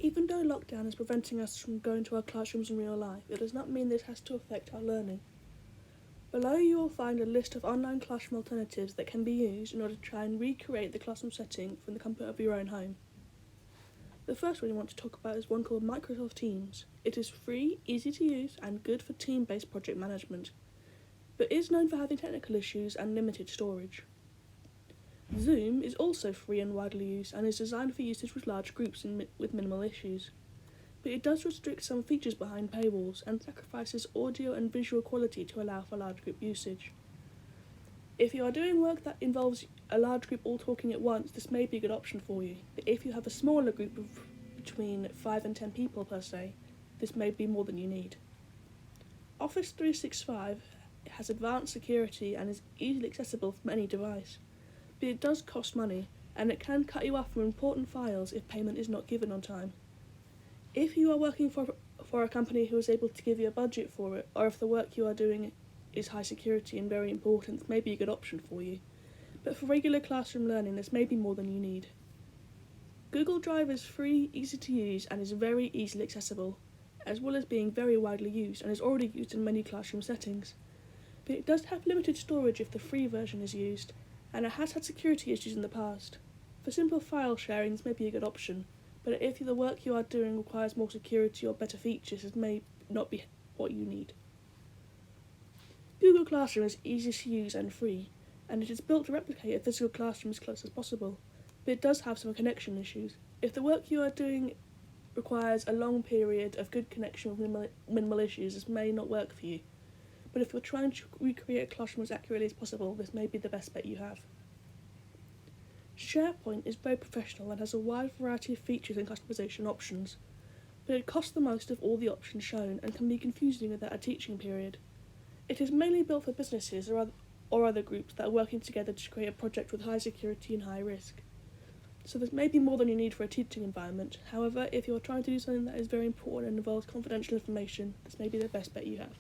Even though lockdown is preventing us from going to our classrooms in real life, it does not mean this has to affect our learning. Below you will find a list of online classroom alternatives that can be used in order to try and recreate the classroom setting from the comfort of your own home. The first one we want to talk about is one called Microsoft Teams. It is free, easy to use, and good for team-based project management, but is known for having technical issues and limited storage. Zoom is also free and widely used and is designed for usage with large groups with minimal issues, but it does restrict some features behind paywalls and sacrifices audio and visual quality to allow for large group usage. If you are doing work that involves a large group all talking at once, this may be a good option for you, but if you have a smaller group of between 5 and 10 people per se, this may be more than you need. Office 365 has advanced security and is easily accessible from any device, but it does cost money, and it can cut you off from important files if payment is not given on time. If you are working for a company who is able to give you a budget for it, or if the work you are doing is high security and very important, this may be a good option for you. But for regular classroom learning, this may be more than you need. Google Drive is free, easy to use, and is very easily accessible, as well as being very widely used and is already used in many classroom settings. But it does have limited storage if the free version is used, and it has had security issues in the past. For simple file sharing, this may be a good option, but if the work you are doing requires more security or better features, this may not be what you need. Google Classroom is easy to use and free, and it is built to replicate a physical classroom as close as possible, but it does have some connection issues. If the work you are doing requires a long period of good connection with minimal issues, this may not work for you. But if you're trying to recreate a classroom as accurately as possible, this may be the best bet you have. Sharepoint is very professional and has a wide variety of features and customization options, but it costs the most of all the options shown and can be confusing without a teaching period. It is mainly built for businesses or other groups that are working together to create a project with high security and high risk. So this may be more than you need for a teaching environment. However, if you're trying to do something that is very important and involves confidential information, this may be the best bet you have.